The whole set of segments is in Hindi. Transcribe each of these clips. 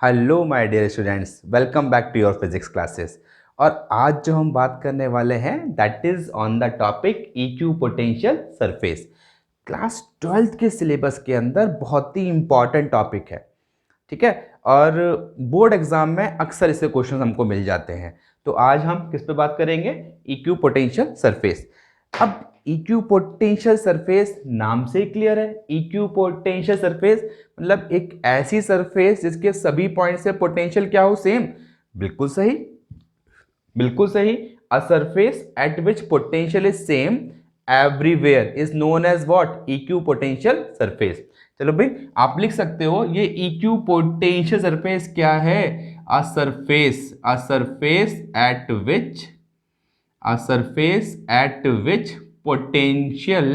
Hello my dear students, welcome back to your physics classes. और आज जो हम बात करने वाले हैं that is on the topic equipotential surface. Class 12th के सिलेबस के अंदर बहुत ही इंपॉर्टेंट टॉपिक है, ठीक है। और बोर्ड एग्जाम में अक्सर इससे क्वेश्चन हमको मिल जाते हैं। तो आज हम किस पे बात करेंगे? इक्यू पोटेंशियल सरफेस। अब इक्यू पोटेंशियल सरफेस नाम से ही क्लियर है। इक्यू पोटेंशियल सरफेस मतलब एक ऐसी सरफेस जिसके सभी पॉइंट से पोटेंशियल क्या हो? सेम। बिल्कुल सही, बिल्कुल सही। A surface at which potential is same everywhere is known as what? Equipotential surface. चलो भाई, आप लिख सकते हो ये इक्यू पोटेंशियल सरफेस क्या है? अ surface at which potential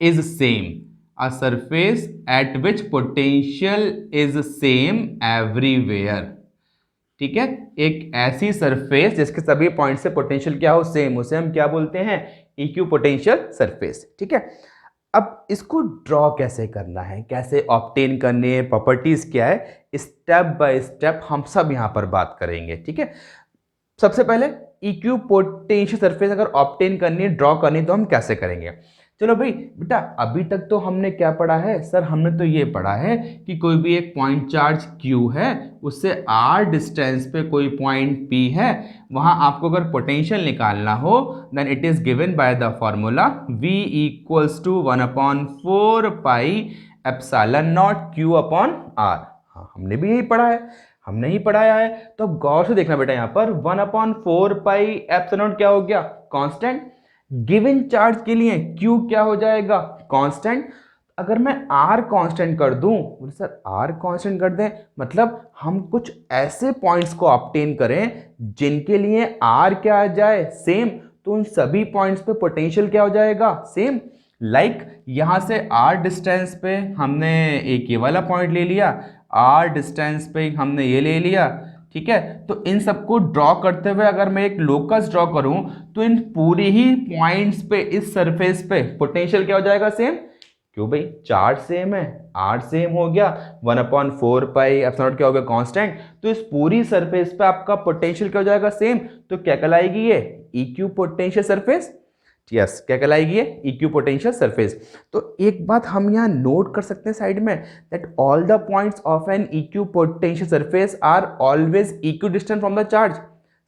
is same. A surface at which potential is same everywhere. ठीक है, एक ऐसी सरफेस जिसके सभी पॉइंट से पोटेंशियल क्या हो? सेम, उसे हम क्या बोलते हैं? इक्यू पोटेंशियल सरफेस। ठीक है। अब इसको ड्रॉ कैसे करना है, कैसे ऑब्टेन करनी है, प्रॉपर्टीज क्या है, स्टेप बाय स्टेप हम सब यहां पर बात करेंगे। ठीक है। सबसे पहले इक्यू पोटेंशियल सरफेस अगर ऑब्टेन करनी है, ड्रॉ करनी है, तो हम कैसे करेंगे? चलो भाई बेटा, अभी तक तो हमने क्या पढ़ा है सर? हमने तो ये पढ़ा है कि कोई भी एक पॉइंट चार्ज Q है, उससे r डिस्टेंस पे कोई पॉइंट P है, वहां आपको अगर पोटेंशियल निकालना हो then it is given by the formula V equals to 1/4 pi epsilon naught Q upon R। हाँ, हमने भी यही पढ़ा है, हमने ही पढ़ाया है। तो अब गौर से देखना बेटा, यहां पर 1/4 पाई एप्सिलॉन क्या हो गया? कांस्टेंट। गिवन चार्ज के लिए Q क्या हो जाएगा? कांस्टेंट। अगर मैं R कांस्टेंट कर दूं, बोले सर R कांस्टेंट कर दें मतलब हम कुछ ऐसे पॉइंट्स को ऑब्टेन करें जिनके लिए R क्या आ जाए? सेम। तो उन सभी पॉइंट्स पे पोटेंशियल क्या हो जाएगा? सेम। लाइक यहां से R डिस्टेंस पे हमने एक ये वाला पॉइंट ले लिया, R डिस्टेंस पे हमने ये ले लिया, ठीक है। तो इन सबको ड्रॉ करते हुए अगर मैं एक लोकस ड्रॉ करूं तो इन पूरी ही पॉइंट्स पे इस सरफेस पे पोटेंशियल क्या हो जाएगा? सेम। क्यों भाई? चार्ज सेम है, R सेम हो गया, 1/4 पाई एप्सिलॉन क्या हो गया? कांस्टेंट। तो इस पूरी सरफेस पे आपका पोटेंशियल क्या हो जाएगा? सेम। तो क्या कहलाएगी ये? इक्यू पोटेंशियल सरफेस। यस, क्या कहलाएगी ये? इक्यू पोटेंशियल सरफेस। तो एक बात हम यहाँ नोट कर सकते हैं साइड में, that all the points of an equipotential surface are always equidistant from the charge.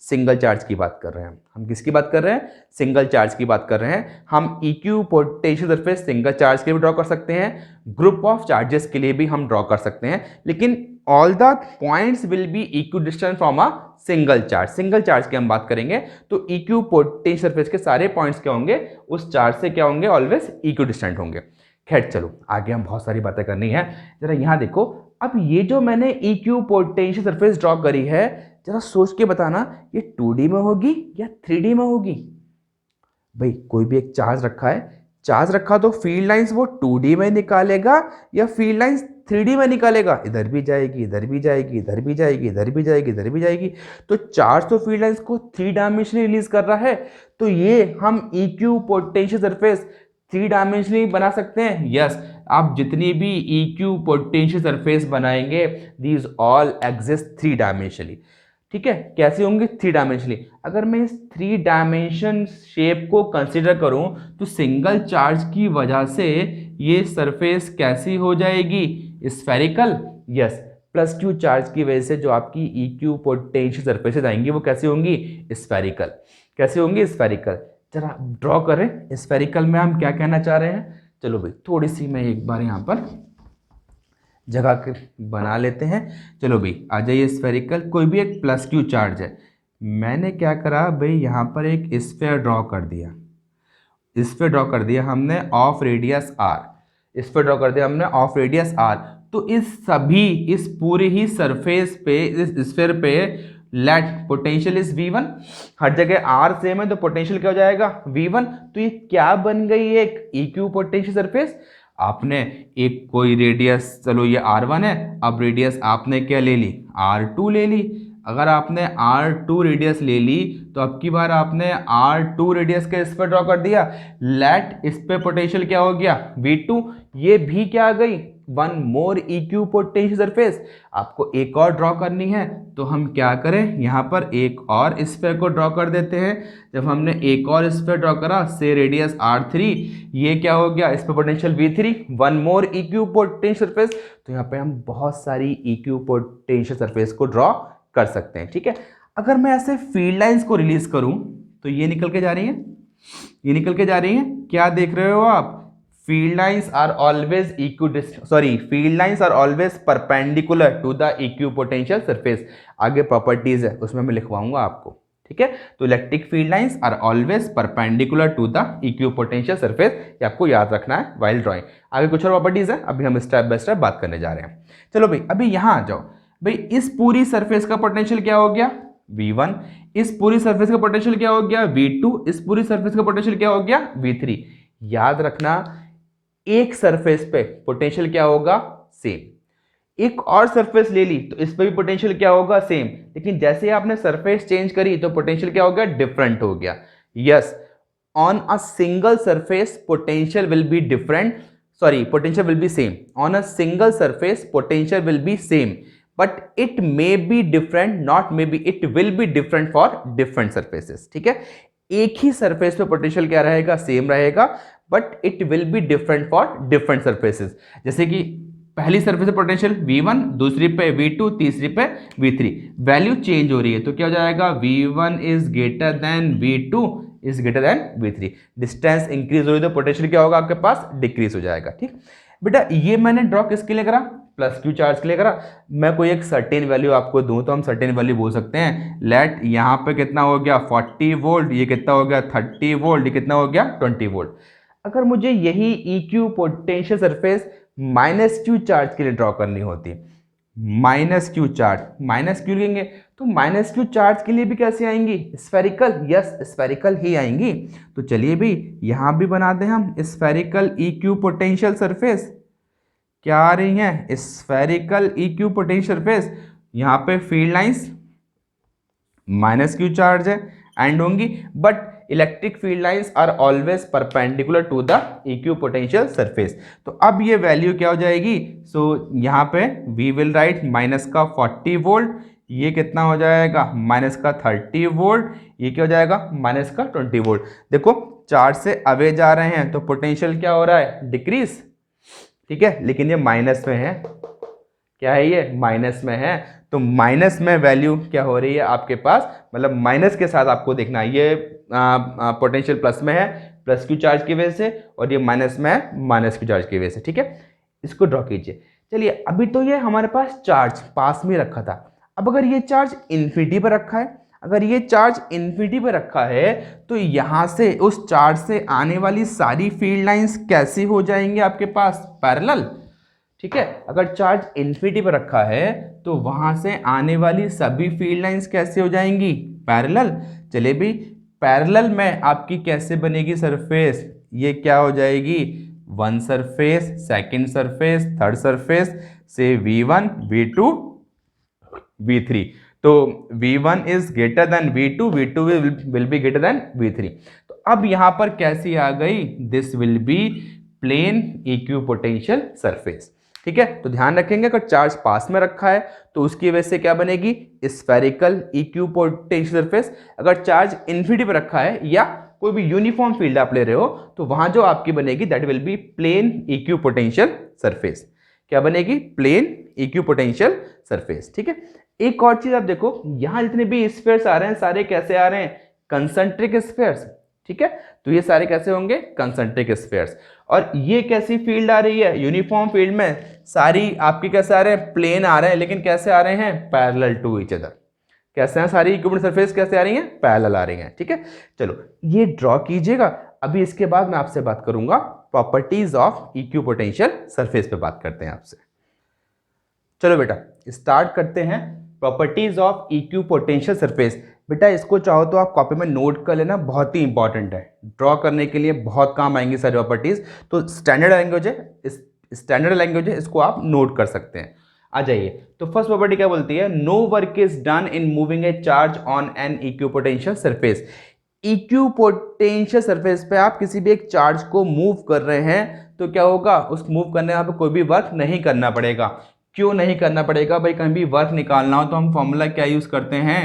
Single charge की बात कर रहे हैं हम किसकी बात कर रहे हैं? सिंगल चार्ज की बात कर रहे हैं हम। इक्यू पोटेंशियल सरफेस सिंगल चार्ज के लिए भी ड्रॉ कर सकते हैं, ग्रुप ऑफ चार्जेस के लिए भी हम ड्रॉ कर सकते हैं, लेकिन all the points will be equidistant from a single charge. Single charge की हम बात करेंगे तो इक्यू पोटेंशियल सरफेस के सारे पॉइंट्स क्या होंगे? उस चार्ज से क्या होंगे? ऑलवेज इक्यू डिस्टेंट होंगे। खैर चलो, आगे हम बहुत सारी बातें करनी है। जरा यहाँ देखो, अब ये जो मैंने इक्यू पोटेंशियल सरफेस ड्रॉ करी है, जरा सोच के बताना ये 2D में होगी या 3D में होगी? भाई कोई भी एक चार्ज रखा है, चार्ज रखा तो फील्ड लाइंस वो 2D में निकालेगा या फील्ड लाइंस 3D में निकालेगा? इधर भी जाएगी, इधर भी जाएगी, इधर भी जाएगी, इधर भी जाएगी, इधर भी जाएगी। तो चार्ज तो फील्ड लाइंस को 3 डायमेंशनली रिलीज कर रहा है। तो ये हम इक्यू पोटेंशियल सरफेस 3 डायमेंशनली बना सकते हैं। यस, आप जितनी भी इक्यू पोटेंशियल सरफेस बनाएंगे दीज ऑल एग्जिस्ट 3 डायमेंशनली। ठीक है, कैसे होंगे? 3 डायमेंशनली। अगर मैं इस 3 डायमेंशन शेप को कंसीडर करूं तो सिंगल चार्ज की वजह से ये सरफेस कैसी हो जाएगी? Spherical. Yes, plus Q charge की वजह से जो आपकी इक्यू पोटेंशियल सरफेसेस आएंगी वो कैसी होंगी? स्फेरिकल। कैसे होंगी? स्फेरिकल। जरा ड्रॉ करें स्फेरिकल में हम क्या कहना चाह रहे हैं। चलो भाई, थोड़ी सी मैं एक बार यहाँ पर जगह बना लेते हैं। चलो भाई आ जाइए। स्फेरिकल कोई भी एक प्लस क्यू चार्ज है, मैंने क्या करा भाई, यहाँ पर एक स्फेयर ड्रॉ कर दिया। स्फेयर ड्रॉ कर दिया हमने of radius r। Sphere draw कर दिया हमने ऑफ रेडियस r। तो इस पूरी ही सरफेस पे, इस स्फेयर पे लेट पोटेंशियल इज V1। हर जगह r सेम है तो पोटेंशियल क्या हो जाएगा? V1। तो ये क्या बन गई? एक इक्यू पोटेंशियल सरफेस। आपने एक कोई रेडियस, चलो ये R1 है, अब रेडियस आपने क्या ले ली? R2 ले ली। अगर आपने R2 रेडियस ले ली तो अब की बार आपने R2 रेडियस के इस पर ड्रॉ कर दिया, लेट इस पे पोटेंशियल क्या हो गया V2, ये भी क्या आ गई one more equipotential surface. आपको एक और ड्रॉ करनी है तो हम क्या करें, यहाँ पर एक और स्फीयर को ड्रॉ कर देते हैं। जब हमने एक और स्फीयर ड्रॉ करा से रेडियस R3, ये क्या हो गया, इस पे potential V3, one more equipotential surface. तो यहाँ पे हम बहुत सारी इक्यू पोटेंशियल सरफेस को ड्रॉ कर सकते हैं। ठीक है, अगर मैं ऐसे फील्ड लाइंस को रिलीज करूं तो ये निकल के जा रही है, ये निकल के जा रही है, क्या देख रहे हो आप, field lines are always field lines are always perpendicular to the equipotential surface. आगे प्रॉपर्टीज है उसमें मैं लिखवाऊंगा आपको। ठीक है, तो electric field lines are always perpendicular to the equipotential surface, ये आपको याद रखना है वाइल ड्राइंग। आगे कुछ और प्रॉपर्टीज है, अभी हम स्टेप बाय स्टेप बात करने जा रहे हैं। चलो भाई, अभी यहां आ जाओ भाई, इस पूरी सरफेस का पोटेंशियल क्या हो गया V1, इस पूरी सरफेस का पोटेंशियल क्या हो गया V2, इस पूरी सरफेस का पोटेंशियल क्या हो गया V3। याद रखना एक सरफेस पे पोटेंशियल क्या होगा सेम, एक और सरफेस ले ली तो इस पे भी पोटेंशियल क्या होगा सेम, लेकिन जैसे आपने सरफेस चेंज करी तो पोटेंशियल क्या हो गया डिफरेंट हो गया। Yes, on a single surface potential will be different, potential will be same on a single surface, potential will be same but it may be different, not may be, it will be different for different surfaces. ठीक है, एक ही सरफेस पे पोटेंशियल क्या रहेगा सेम रहेगा but it will be different for different surfaces. जैसे कि पहली सरफेस पे पोटेंशियल V1, दूसरी पे V2, तीसरी पे V3, वैल्यू चेंज हो रही है तो क्या हो जाएगा V1 is greater than V2 is greater than V3। Distance increase हो रही है तो पोटेंशियल क्या होगा आपके पास डिक्रीज हो जाएगा। ठीक बेटा, ये मैंने ड्रॉ किसके लिए करा, प्लस क्यू चार्ज के लिए करा। मैं कोई एक सर्टेन वैल्यू आपको दूं तो हम सर्टेन वैल्यू बोल सकते हैं, लेट यहाँ पे कितना हो गया 40 वोल्ट, ये कितना हो गया 30 वोल्ट, ये कितना हो गया 20 वोल्ट। अगर मुझे यही equipotential surface minus Q charge के लिए ड्रॉ करनी होती, minus Q charge, minus Q लेंगे तो माइनस क्यू चार्ज के लिए भी कैसे आएंगी स्फेरिकल, यस स्फेरिकल ही आएंगी। तो चलिए भी यहां भी बना दें हम स्फेरिकल इक्यू पोटेंशियल सरफेस, क्या आ रही हैं स्फेरिकल इक्यू पोटेंशियल सरफेस। यहाँ पे field lines minus Q charge है एंड होंगी, but electric field lines are always perpendicular to the equipotential surface. तो अब ये वैल्यू क्या हो जाएगी, यहाँ पे वी विल राइट माइनस का 40 वोल्ट, ये कितना हो जाएगा माइनस का 30 वोल्ट, ये क्या हो जाएगा माइनस का 20 वोल्ट। देखो चार्ज से अवे जा रहे हैं तो पोटेंशियल क्या हो रहा है डिक्रीज। ठीक है, लेकिन ये माइनस में है, क्या है ये माइनस में है, तो माइनस में वैल्यू क्या हो रही है आपके पास, मतलब माइनस के साथ आपको देखना है। ये पोटेंशियल प्लस में है प्लस क्यू चार्ज की वजह से, और ये माइनस में है माइनस क्यू चार्ज की वजह से। ठीक है, इसको ड्रॉ कीजिए। चलिए, अभी तो ये हमारे पास चार्ज पास में रखा था, अब अगर ये चार्ज इन्फिनिटी पर रखा है, अगर ये चार्ज इन्फिनिटी पर रखा है तो यहां से उस चार्ज से आने वाली सारी फील्ड लाइंस कैसी हो जाएंगे आपके पास पैरेलल। ठीक है, अगर चार्ज इन्फिनिटी पर रखा है तो वहां से आने वाली सभी फील्ड लाइंस कैसे हो जाएंगी पैरेलल। चलिए भी, पैरेलल में आपकी कैसे बनेगी सरफेस, ये क्या हो जाएगी one surface, second surface, third surface से V1, V2, V3। तो V1 is greater than V2, V2 will be greater than V3। तो अब यहां पर कैसी आ गई, this will be plane equipotential surface. ठीक है, तो ध्यान रखेंगे अगर चार्ज पास में रखा है तो उसकी वजह से क्या बनेगी स्फेरिकल इक्विपोटेंशियल सरफेस। अगर चार्ज इन्फिनिटी पर रखा है या कोई भी यूनिफॉर्म फील्ड आप ले रहे हो तो वहां जो आपकी बनेगी that will be plane equipotential surface. क्या बनेगी प्लेन इक्विपोटेंशियल सरफेस। ठीक है, एक और चीज आप देखो, यहां जितने भी स्फीयर्स आ रहे हैं सारे कैसे आ रहे हैं कंसंट्रिक स्फीयर्स। ठीक है, तो ये सारे कैसे होंगे कंसंट्रिक स्फीयर्स। और ये कैसी फील्ड आ रही है यूनिफॉर्म फील्ड में, सारी आपकी कैसे आ रहे हैं प्लेन आ रहे हैं, लेकिन कैसे आ रहे हैं पैरेलल टू ईच अदर। कैसे हैं सारी इक्विपोटेंशियल सरफेस कैसे आ रही हैं पैरेलल आ रही हैं। ठीक है, चलो ये ड्रॉ कीजिएगा। अभी इसके बाद मैं आपसे बात करूंगा प्रॉपर्टीज ऑफ इक्विपोटेंशियल सरफेस पे बात करते हैं आपसे। चलो बेटा स्टार्ट करते हैं प्रॉपर्टीज ऑफ इक्विपोटेंशियल सरफेस। बेटा इसको चाहो तो आप कॉपी में नोट कर लेना, बहुत ही इंपॉर्टेंट है, ड्रॉ करने के लिए बहुत काम आएंगी सारी प्रॉपर्टीज। तो स्टैंडर्ड लैंग्वेज है, स्टैंडर्ड लैंग्वेज है, इसको आप नोट कर सकते हैं। आ जाइए। तो फर्स्ट प्रॉपर्टी क्या बोलती है, no work is done in moving a charge on an equipotential surface. Equipotential surface पे आप किसी भी एक चार्ज को मूव कर रहे हैं तो क्या होगा, उस मूव करने में आपको कोई भी वर्क नहीं करना पड़ेगा। क्यों नहीं करना पड़ेगा भाई, कहीं भी वर्क निकालना हो तो हम फॉर्मूला क्या यूज करते हैं,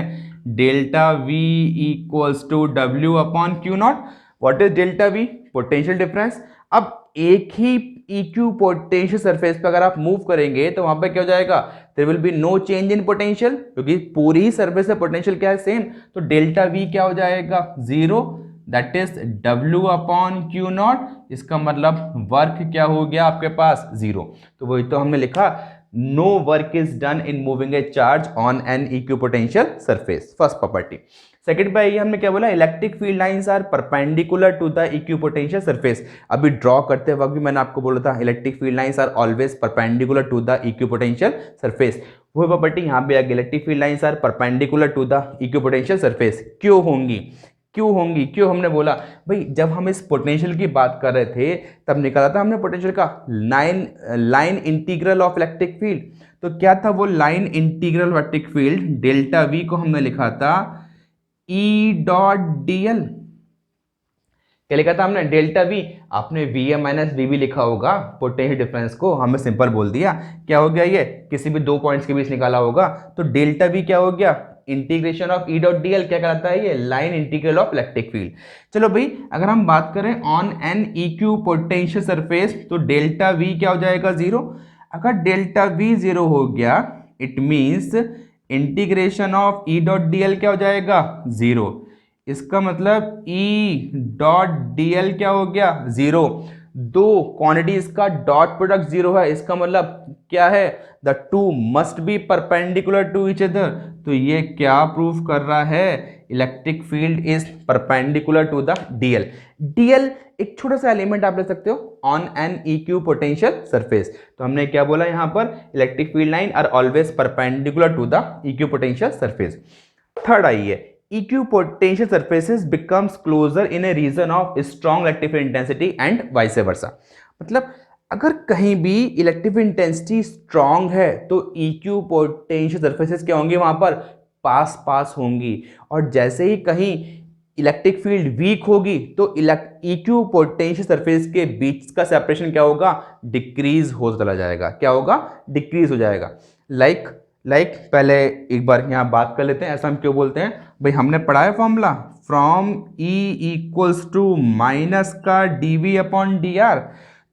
delta V equals to W upon Q naught. What is delta V, potential difference. अब एक ही इक्विपोटेंशियल सरफेस पे अगर आप मूव करेंगे तो वहां पे क्या हो जाएगा, there will be no change in potential, क्योंकि पूरी ही सरफेस से पोटेंशियल क्या है, सेम। तो डेल्टा वी क्या हो जाएगा, zero, that is W upon Q not. इसका मतलब वर्क क्या हो गया आपके पास, जीरो। तो वही तो हमने लिखा, no work is done in moving a charge on an equipotential surface, first property. Second पे हमने क्या बोला, electric field lines are perpendicular to the equipotential surface. अभी ड्रॉ करते वक्त भी मैंने आपको बोला था, electric field lines are always perpendicular to the equipotential surface. वो प्रॉपर्टी यहाँ पे आ गई, electric field lines are perpendicular to the equipotential surface. क्यों होंगी, क्यों होंगी, क्यों हमने बोला भाई, जब हम इस पोटेंशियल की बात कर रहे थे तब निकाला था हमने पोटेंशियल का line integral of electric field. तो क्या था वो line integral electric field, delta we को हमने लिखा था ई डॉट डी एल। क्या लिखा था हमने, डेल्टा वी। आपने V A minus V B लिखा होगा पोटेंशियल डिफरेंस को, हमने सिंपल बोल दिया। क्या हो गया, ये किसी भी दो पॉइंट्स के बीच निकाला होगा। तो डेल्टा वी क्या हो गया, integration of E dot D L. क्या कहलाता है ये, line integral of electric field. चलो भाई, अगर हम बात करें ऑन एन इक्विपोटेंशियल सरफेस तो डेल्टा वी क्या हो जाएगा, जीरो। अगर डेल्टा वी जीरो हो गया, it means integration of E dot D L क्या हो जाएगा, जीरो। इसका मतलब ई डॉट डी एल क्या हो गया, जीरो। दो क्वांटिटीज का डॉट प्रोडक्ट जीरो है, इसका मतलब क्या है, the two must be perpendicular to each other. तो ये क्या प्रूफ कर रहा है, electric field is perpendicular to the DL. DL एक छोटा सा एलिमेंट आप ले सकते हो ऑन एन इक्विपोटेंशियल सरफेस। तो हमने क्या बोला यहां पर, electric field line are always perpendicular to the equipotential surface. Third आई है, equipotential surfaces becomes closer in a region of strong electric intensity and vice versa। मतलब अगर कहीं भी इलेक्ट्रिक इंटेंसिटी स्ट्रांग है तो इक्विपोटेंशियल सरफेसेस क्या होंगी, वहां पर पास पास होंगी। और जैसे ही कहीं इलेक्ट्रिक फील्ड वीक होगी तो इक्विपोटेंशियल सरफेस के बीच का सेपरेशन क्या होगा, डिक्रीज हो चला जाएगा। क्या होगा, डिक्रीज हो जाएगा। लाइक पहले एक बार यहाँ बात कर लेते हैं, ऐसा हम क्यों बोलते हैं भाई, हमने पढ़ा है formula, from E equals to minus का D V upon D R.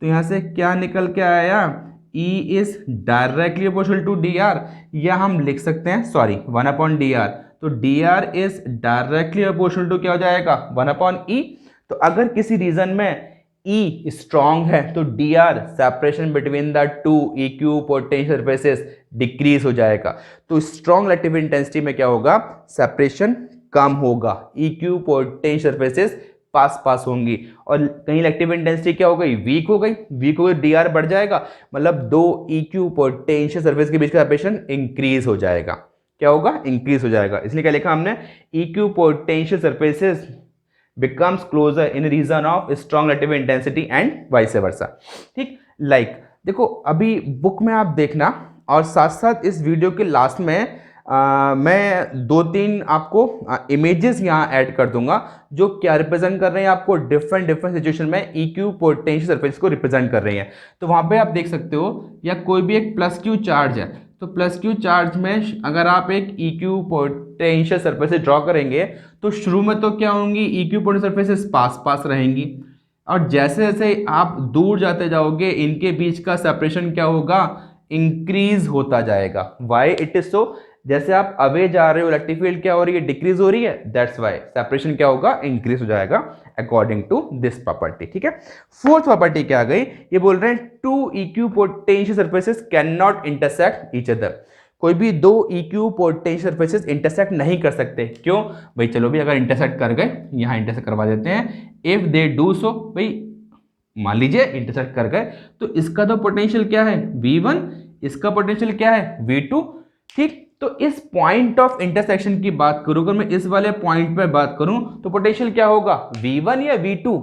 तो यहाँ से क्या निकल के आया, E is directly proportional to D R, या हम लिख सकते हैं sorry one upon D R. तो D R is directly proportional to क्या हो जाएगा, वन अपॉन ई। तो अगर किसी रीजन में E स्ट्रॉन्ग है तो D are separation between the two equipotential surfaces decrease हो जाएगा। तो स्ट्रॉन्ग इलेक्ट्रिक इंटेंसिटी में क्या होगा, सेपरेशन कम होगा, इक्विपोटेंशियल सरफेसेस पास पास होंगी। और कहीं इलेक्ट्रिक इंटेंसिटी क्या हो गई, वीक हो गई, डी आर बढ़ जाएगा, मतलब दो इक्विपोटेंशियल सरफेस के बीच का सेपरेशन इंक्रीज हो जाएगा। क्या होगा, इंक्रीज हो जाएगा। इसलिए क्या लिखा हमने, equipotential surfaces becomes closer in a region of strong relative intensity and vice versa। ठीक, देखो अभी बुक में आप देखना और साथ साथ इस वीडियो के लास्ट में मैं दो तीन आपको इमेजेस यहाँ ऐड कर दूंगा जो क्या रिप्रेजेंट कर रहे हैं, आपको डिफरेंट सिचुएशन में इक्विपोटेंशियल सरफेस को रिप्रेजेंट कर रही हैं। तो वहाँ पे आप देख सकते हो, या कोई भी एक प्लस क्यू चार्ज है, तो प्लस क्यू चार्ज में अगर आप एक इक्विपोटेंशियल सरफेस ड्रॉ करेंगे तो शुरू में तो क्या होंगी, इक्विपोटेंशियल सरफेसेस पास पास रहेंगी, और जैसे जैसे आप दूर जाते जाओगे इनके बीच का सेपरेशन क्या होगा, इंक्रीज होता जाएगा। वाई इट इज सो, जैसे आप अवे जा रहे हो इलेक्ट्रिक फील्ड क्या हो रही है, डिक्रीज हो रही है, दैट्स वाई सेपरेशन क्या होगा, इंक्रीज हो जाएगा अकॉर्डिंग टू दिस प्रॉपर्टी। ठीक है, फोर्थ प्रॉपर्टी क्या आ गई, ये बोल रहे हैं two equipotential surfaces can not intersect each other. कोई भी दो इक्विपोटेंशियल सरफेसेस इंटरसेक्ट नहीं कर सकते। क्यों भाई, चलो भी अगर इंटरसेक्ट कर गए, यहाँ इंटरसेक्ट करवा देते हैं, इफ दे डू सो, भाई मान लीजिए इंटरसेक्ट कर गए तो इसका तो पोटेंशियल क्या है, V1, इसका पोटेंशियल क्या है, V2। ठीक, तो इस पॉइंट ऑफ इंटरसेक्शन की बात करूं, अगर मैं इस वाले पॉइंट पे बात करूं तो पोटेंशियल क्या होगा, V1 या V2।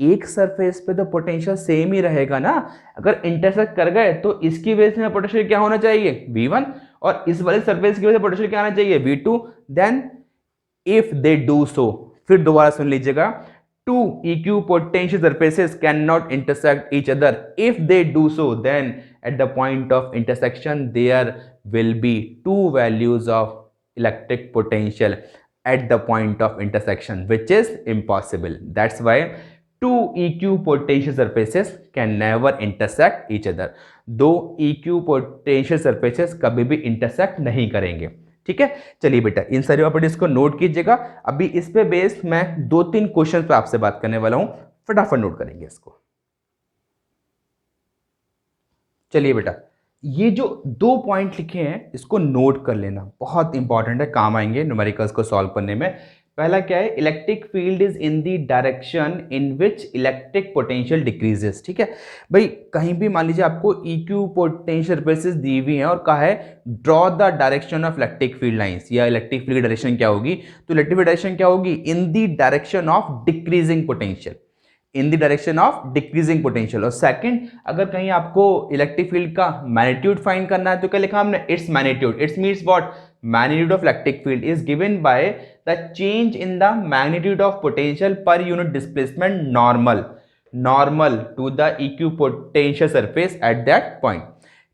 एक सरफेस पे तो पोटेंशियल सेम ही रहेगा ना। अगर इंटरसेक्ट कर गए तो इसकी वजह से पोटेंशियल क्या होना चाहिए, V1, और इस वाले सरफेस की वजह से पोटेंशियल क्या आना चाहिए, V2। Then if they do so, फिर दोबारा सुन लीजिएगा, two equipotential surfaces cannot intersect each other. If they do so, then at the point of intersection there will be two values of electric potential at the point of intersection, which is impossible. That's why two equipotential surfaces can never intersect each other. दो equipotential surfaces कभी भी intersect नहीं करेंगे। ठीक है, चलिए बेटा इन सारी प्रॉपर्टीज को नोट कीजिएगा। अभी इस पे बेस मैं 2-3 क्वेश्चन पे आपसे बात करने वाला हूं, फटाफट नोट करेंगे इसको। चलिए बेटा, ये जो 2 पॉइंट लिखे हैं इसको नोट कर लेना, बहुत इंपॉर्टेंट है, काम आएंगे न्यूमेरिकल्स को सॉल्व करने में। पहला क्या है, electric field is in the direction in which electric potential decreases. ठीक है भाई, कहीं भी मान लीजिए आपको इक्यू पोटेंशियल सर्फेसेस दी हुई हैं और कहा है draw the direction of electric field lines, या इलेक्ट्रिक फील्ड की डायरेक्शन क्या होगी, तो इलेक्ट्रिक फील्ड डायरेक्शन क्या होगी, in the direction of decreasing potential, in the direction of decreasing potential. और सेकंड, अगर कहीं आपको इलेक्ट्रिक फील्ड का मैग्नीट्यूड फाइंड करना है तो क्या लिखा हमने, its magnitude. It's means what, magnitude of electric field is given by the change in the magnitude of potential per unit displacement normal to the equipotential surface at that point।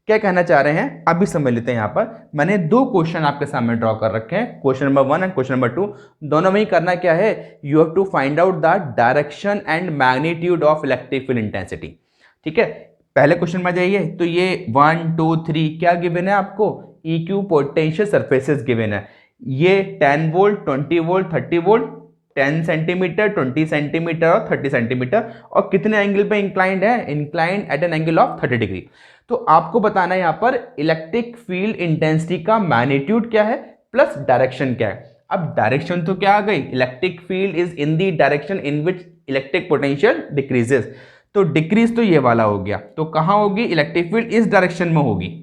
क्या कहना चाह रहे हैं अभी समझ लेते हैं। यहां पर मैंने 2 क्वेश्चन आपके सामने ड्रॉ कर रखे हैं, question number 1 and question number 2। दोनों में ही करना क्या है, you have to find out the direction and magnitude of electric field intensity. ठीक है, पहले क्वेश्चन में जाइए तो ये 1 2 3 क्या गिवन है आपको, इक्विपोटेंशियल सरफेसेस गिवन है। ये 10 volt 20 volt 30 volt 10 centimetre 20 centimetre और 30 सेंटीमीटर, और कितने एंगल पे इंक्लाइंड है, inclined at an angle of 30 degree. तो आपको बताना है यहाँ पर इलेक्ट्रिक फील्ड इंटेंसिटी का मैग्नीट्यूड क्या है प्लस डायरेक्शन क्या है। अब डायरेक्शन तो क्या आ गई, electric field is in the direction in which electric potential decreases, तो डिक्रीज तो ये वाला हो गया, तो कहां होगी, इलेक्ट्रिक फील्ड इस डायरेक्शन में होगी।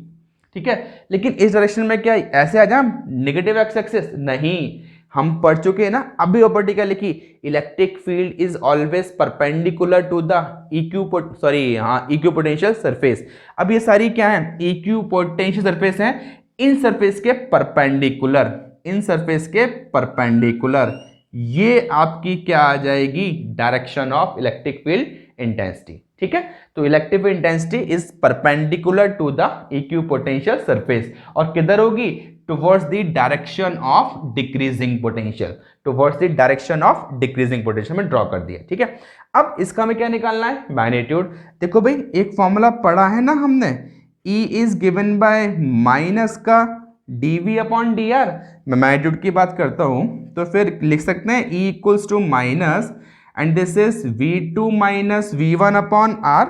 ठीक है, लेकिन इस डायरेक्शन में क्या ऐसे आ जाए नेगेटिव एक्स एक्सिस, नहीं, हम पढ़ चुके हैं ना अभी प्रॉपर्टी क्या लिखी, electric field is always perpendicular to the equipotential surface. अब ये सारी क्या है, इक्विपोटेंशियल सरफेस हैं, इन सरफेस के परपेंडिकुलर, इन सरफेस के परपेंडिकुलर, ये आपकी क्या आ जाएगी, direction of electric field intensity. ठीक है, तो electric field intensity is perpendicular to the equipotential surface, और किधर होगी, towards the direction of decreasing potential, towards the direction of decreasing potential में ड्रॉ कर दिया। ठीक है, अब इसका हमें क्या निकालना है, मैग्नीट्यूड। देखो भाई एक फॉर्मूला पढ़ा है ना हमने, E is given bye minus का dv अपॉन dr। मैं मैग्नीट्यूड की बात करता हूं तो फिर लिख सकते हैं E equals to minus and this is v2 minus v1 upon r।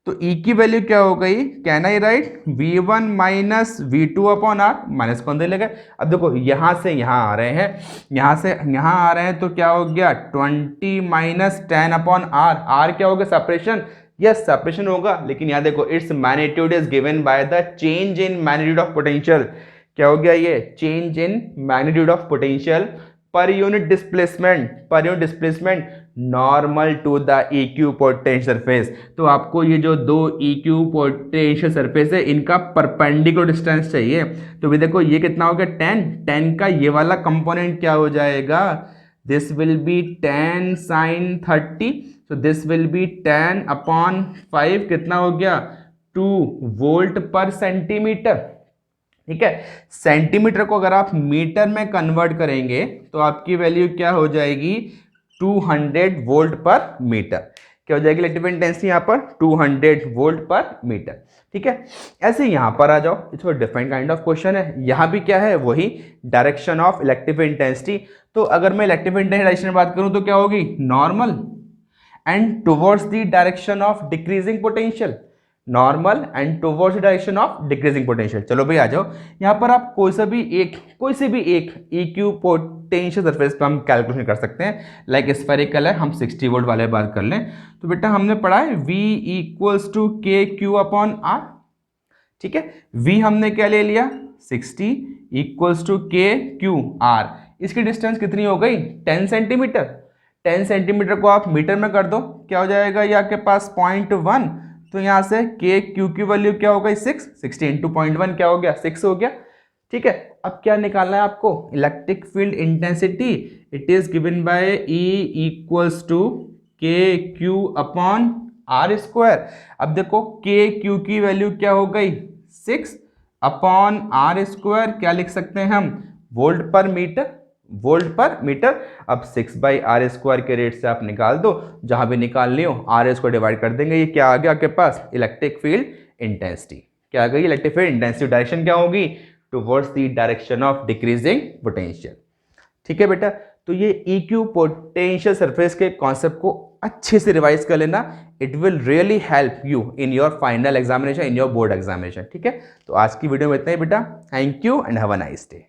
तो E की वैल्यू क्या हो गई, can I write v1 minus v2 upon r, minus कौन दे लगा। अब देखो यहां से यहां आ रहे हैं, यहां से यहां आ रहे हैं, तो क्या हो गया 20 माइनस 10 अपॉन r। r क्या हो गया, सेपरेशन, यस सेपरेशन होगा, लेकिन यहाँ देखो its magnitude is given by the change in magnitude of potential. क्या हो गया ये, change in magnitude of potential per unit displacement, per unit displacement normal to the equipotential surface. तो आपको ये जो 2 इक्विपोटेंशियल सरफेस है इनका परपेंडिकुलर डिस्टेंस चाहिए। तो भी देखो ये कितना हो गया 10, 10 का ये वाला कंपोनेंट क्या हो जाएगा, this will B 10 sin 30, so this will be 10 upon 5, कितना हो गया 2 वोल्ट पर सेंटीमीटर। ठीक है, सेंटीमीटर को अगर आप मीटर में कन्वर्ट करेंगे तो आपकी वैल्यू क्या हो जाएगी 200 वोल्ट पर मीटर। क्या हो जाएगी इलेक्ट्रिक इंटेंसिटी यहाँ पर 200 वोल्ट पर मीटर। ठीक है, ऐसे यहां पर आ जाओ, it's different kind of question है। यहां भी क्या है, वही डायरेक्शन ऑफ इलेक्ट्रिक इंटेंसिटी। तो अगर मैं इलेक्ट्रिक इंटेंसिटी डायरेक्शन में बात करूं तो क्या होगी, normal and towards the direction of decreasing potential, normal and towards the direction of decreasing potential. चलो भाई आ जाओ, यहाँ पर आप कोई से भी एक इक्विपोटेंशियल सरफेस पे हम कैलकुलेशन कर सकते हैं। लाइक स्फेरिकल है, हम 60 वोल्ट वाले बात कर लें तो बेटा हमने पढ़ा है V equals to K Q upon are. ठीक है, V हमने क्या ले लिया 60 equals to K Q R, इसकी डिस्टेंस कितनी हो गई 10 सेंटीमीटर। 10 सेंटीमीटर को आप मीटर में कर दो, क्या हो जाएगा ये आपके पास 0.1, तो यहाँ से के क्यू की वैल्यू क्या हो गई 6, 60 इंटू 0.1 क्या हो गया 6 हो गया। ठीक है, अब क्या निकालना है आपको, electric field intensity, it is given by E equals to K Q upon R square. अब देखो के क्यू की वैल्यू क्या हो गई 6 अपॉन आर स्क्वायर, क्या लिख सकते हैं हम, वोल्ट पर मीटर, वोल्ट पर मीटर। अब 6 बाई आर स्क्वायर के रेट से आप निकाल दो, जहां भी निकाल लियो आर स्क्वायर डिवाइड कर देंगे, ये क्या आ गया आपके पास इलेक्ट्रिक फील्ड इंटेंसिटी। क्या आ गई इलेक्ट्रिक फील्ड इंटेंसिटी, डायरेक्शन क्या होगी towards the direction of decreasing potential. ठीक है बेटा, तो ये EQ पोटेंशियल सरफेस के कॉन्सेप्ट को अच्छे से रिवाइज कर लेना, it will really help you in your final examination, in your board examination. ठीक है, तो आज की वीडियो में इतना ही बेटा, thank you and have a nice day.